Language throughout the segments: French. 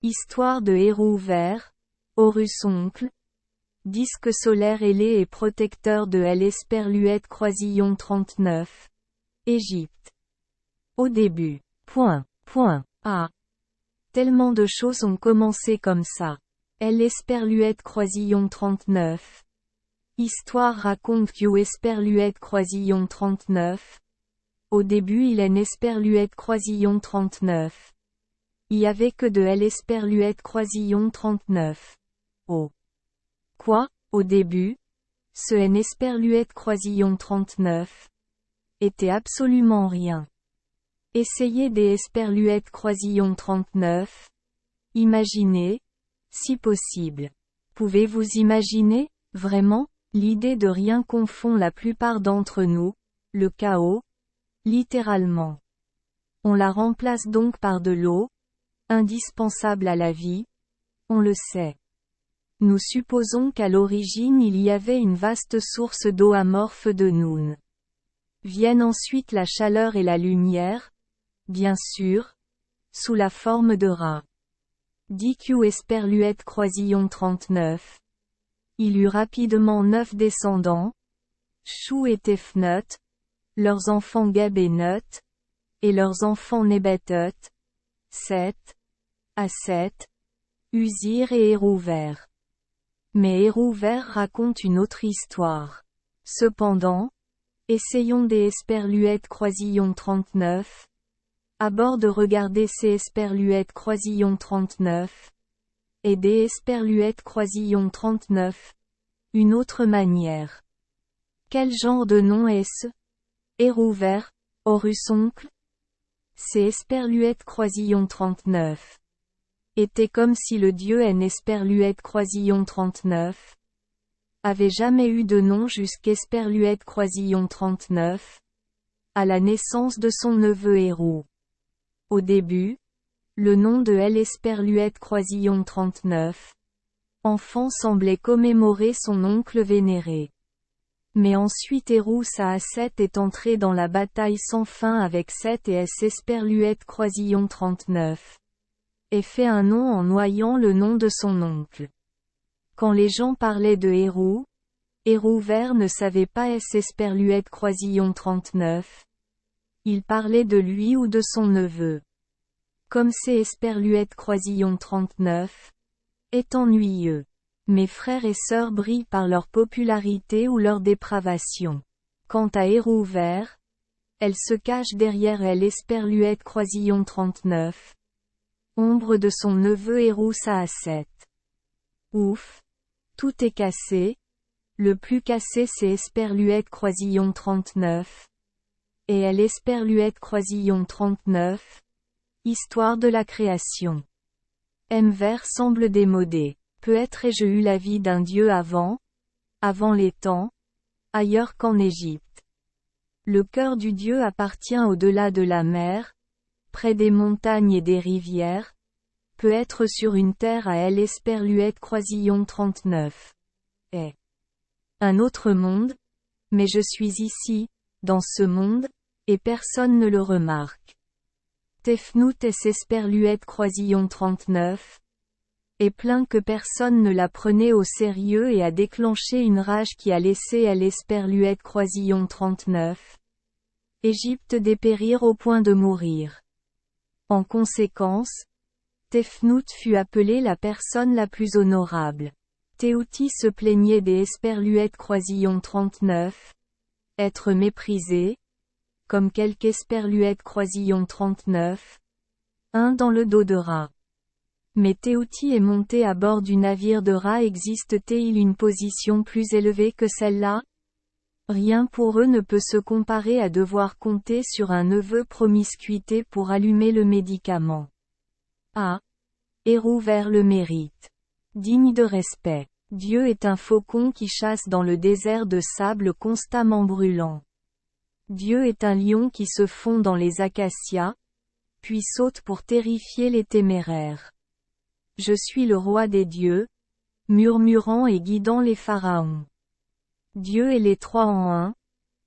Histoire de Héroux vert, Horus oncle. Disque solaire ailé et protecteur de l'Esperluette Croisillon 39. Égypte. Au début. A. Tellement de choses ont commencé comme ça. L'Esperluette Croisillon 39. Histoire raconte que Esperluette Croisillon 39. Au début il est Esperluette Croisillon 39. Il y avait que de l'Esperluette Croisillon 39. Oh. Quoi, au début? Ce Esperluette Croisillon 39. Était absolument rien. Essayez des Esperluette Croisillon 39. Imaginez, si possible. Pouvez-vous imaginer, vraiment, l'idée de rien confond la plupart d'entre nous, le chaos, littéralement. On la remplace donc par de l'eau, indispensable à la vie, on le sait. Nous supposons qu'à l'origine il y avait une vaste source d'eau amorphe de Noun. Viennent ensuite la chaleur et la lumière, bien sûr, sous la forme de rats. DQ Esperluette Croisillon 39. Il eut rapidement 9 descendants, Chou et Tefnut, leurs enfants Geb et Nut, et leurs enfants Nebetut, 7, Asset, Uzir et Hérouver. Mais Hérouver raconte une autre histoire. Cependant, essayons des Esperluette Croisillon 39. À bord de regarder ces Esperluette Croisillon 39. Et des Esperluette Croisillon 39. Une autre manière. Quel genre de nom est-ce? Hérouver, Horus oncle? Ces Esperluette Croisillon 39. Était comme si le dieu Esperluette Croisillon 39 avait jamais eu de nom jusqu'Esperluette Croisillon 39, à la naissance de son neveu Hérou. Au début, le nom de Esperluette Croisillon 39, enfant semblait commémorer son oncle vénéré. Mais ensuite Hérou Saasset est entré dans la bataille sans fin avec Seth et Esperluette Croisillon 39. Et fait un nom en noyant le nom de son oncle. Quand les gens parlaient de Hérou, Hérouver ne savait pas Esperluette Croisillon 39. Il parlait de lui ou de son neveu. Comme c'est Esperluette Croisillon 39, est ennuyeux. Mes frères et sœurs brillent par leur popularité ou leur dépravation. Quant à Hérouver, elle se cache derrière Esperluette Croisillon 39. Ombre de son neveu Hérou Saasset. Ouf. Tout est cassé. Le plus cassé c'est Esperluette Croisillon 39. Et Esperluette Croisillon 39. Histoire de la création. Mvert semble démodé. Peut-être ai-je eu la vie d'un dieu avant les temps, ailleurs qu'en Égypte. Le cœur du dieu appartient au-delà de la mer, près des montagnes et des rivières, peut être sur une terre à Esperluette Croisillon 39. Est un autre monde, mais je suis ici, dans ce monde, et personne ne le remarque. Tefnut Esperluette Croisillon 39. Est plein que personne ne la prenait au sérieux et a déclenché une rage qui a laissé Esperluette Croisillon 39. Égypte dépérir au point de mourir. En conséquence, Tefnut fut appelée la personne la plus honorable. Teouti se plaignait des Esperluette Croisillon 39. Être méprisé, comme quelque Esperluette Croisillon 39. Un dans le dos de rat. Mais Teouti est monté à bord du navire de rat. Existe-t-il une position plus élevée que celle-là? Rien pour eux ne peut se comparer à devoir compter sur un neveu promiscuité pour allumer le médicament. Ah. Hérouver le mérite. Digne de respect. Dieu est un faucon qui chasse dans le désert de sable constamment brûlant. Dieu est un lion qui se fond dans les acacias, puis saute pour terrifier les téméraires. Je suis le roi des dieux, murmurant et guidant les pharaons. Dieu et les trois en un,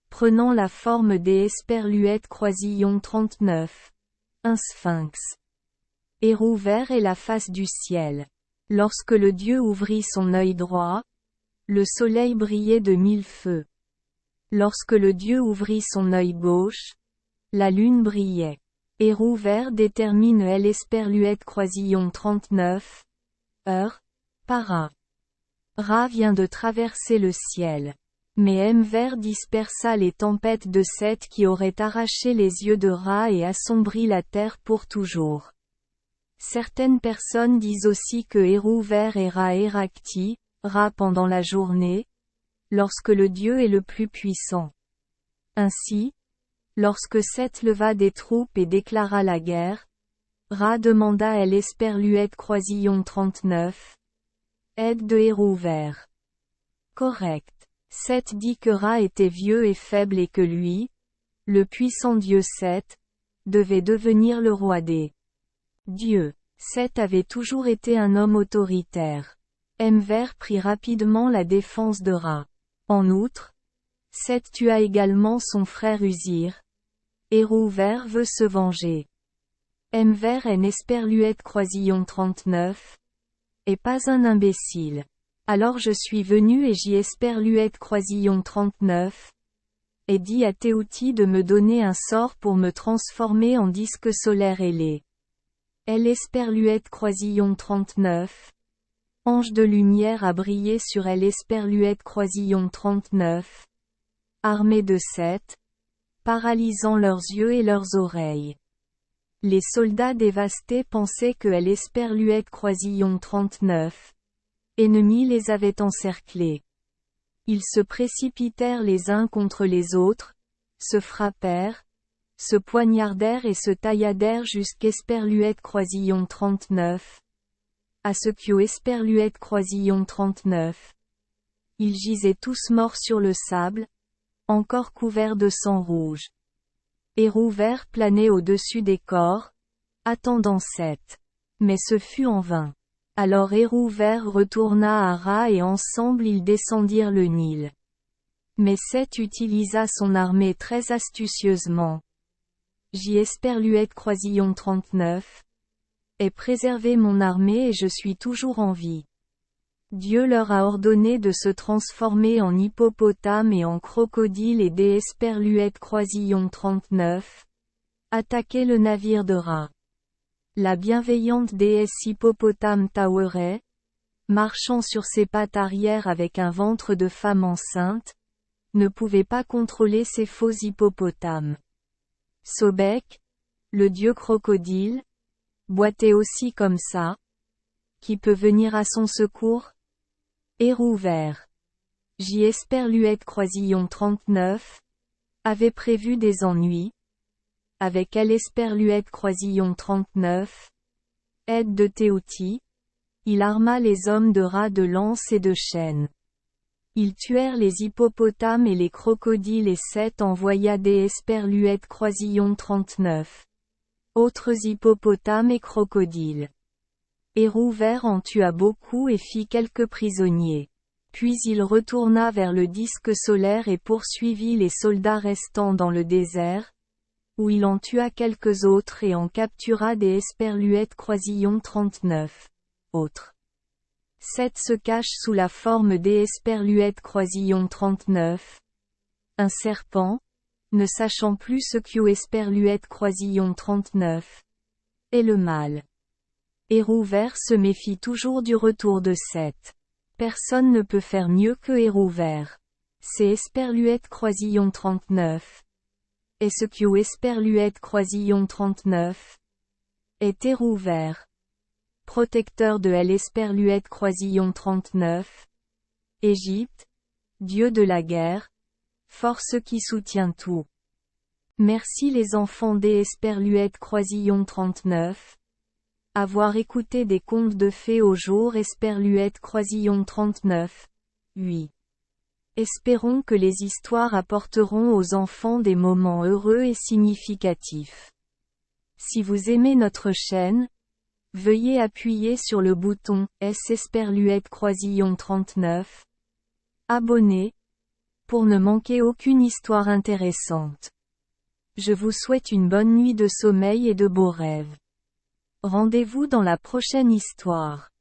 prenant la forme des Esperluette Croisillon 39. Un sphinx. Hérouvert est la face du ciel. Lorsque le Dieu ouvrit son œil droit, le soleil brillait de 1000 feux. Lorsque le Dieu ouvrit son œil gauche, la lune brillait. Hérouvert détermine L. Croisillon 39. Heure. Para. Ra vient de traverser le ciel. Mais M. dispersa les tempêtes de Seth qui auraient arraché les yeux de Ra et assombri la terre pour toujours. Certaines personnes disent aussi que Hérouvert est Ra Hérakti, Ra pendant la journée, lorsque le Dieu est le plus puissant. Ainsi, lorsque Seth leva des troupes et déclara la guerre, Ra demanda L. Croisillon 39. Aide de Hérouvert. Correct. Seth dit que Ra était vieux et faible et que lui, le puissant dieu Seth, devait devenir le roi des dieux. Seth avait toujours été un homme autoritaire. Mver prit rapidement la défense de Ra. En outre, Seth tua également son frère Uzir. Hérouvert veut se venger. Mver est Croisillon 39. Et pas un imbécile. Alors je suis venu et j'y Croisillon 39. Et dit à Théouti de me donner un sort pour me transformer en disque solaire ailé. L. Croisillon 39. Ange de lumière a brillé sur L. Croisillon 39. Armée de Seth, paralysant leurs yeux et leurs oreilles. Les soldats dévastés pensaient que L. Croisillon 39. Ennemis les avaient encerclés. Ils se précipitèrent les uns contre les autres, se frappèrent, se poignardèrent et se tailladèrent Croisillon 39. À ce qu'Esperluette Croisillon 39. Ils gisaient tous morts sur le sable, encore couverts de sang rouge. Hérouvert planait au-dessus des corps, attendant Seth. Mais ce fut en vain. Alors Hérouvert retourna à Ra et ensemble ils descendirent le Nil. Mais Seth utilisa son armée très astucieusement. Croisillon 39. Ai préservé mon armée et je suis toujours en vie. Dieu leur a ordonné de se transformer en hippopotame et en crocodile et Croisillon 39. Attaquer le navire de Ra. La bienveillante déesse hippopotame Taouret, marchant sur ses pattes arrière avec un ventre de femme enceinte, ne pouvait pas contrôler ces faux hippopotames. Sobek, le dieu crocodile, boitait aussi comme ça. Qui peut venir à son secours? Hérouvert. Croisillon 39. Avait prévu des ennuis. Avec L. Croisillon 39. Aide de Théouti. Il arma les hommes de Ra de lances et de chaînes. Ils tuèrent les hippopotames et les crocodiles et Seth envoya Croisillon 39. Autres hippopotames et crocodiles. Hérouvert en tua beaucoup et fit quelques prisonniers. Puis il retourna vers le disque solaire et poursuivit les soldats restants dans le désert, où il en tua quelques autres et en captura Croisillon 39. Autres. Seth se cache sous la forme Croisillon 39. Un serpent, ne sachant plus ce qu'est Croisillon 39. Et le mal. Hérouvert se méfie toujours du retour de Seth. Personne ne peut faire mieux que Hérouvert. C'est Croisillon 39. Et ce Croisillon 39 est Hérouvert. Protecteur de L. Croisillon 39. Égypte, dieu de la guerre, force qui soutient tout. Merci les enfants Croisillon 39. Avoir écouté des contes de fées au jour Croisillon 39. Oui. Espérons que les histoires apporteront aux enfants des moments heureux et significatifs. Si vous aimez notre chaîne, veuillez appuyer sur le bouton S. Croisillon 39. Abonner, pour ne manquer aucune histoire intéressante. Je vous souhaite une bonne nuit de sommeil et de beaux rêves. Rendez-vous dans la prochaine histoire.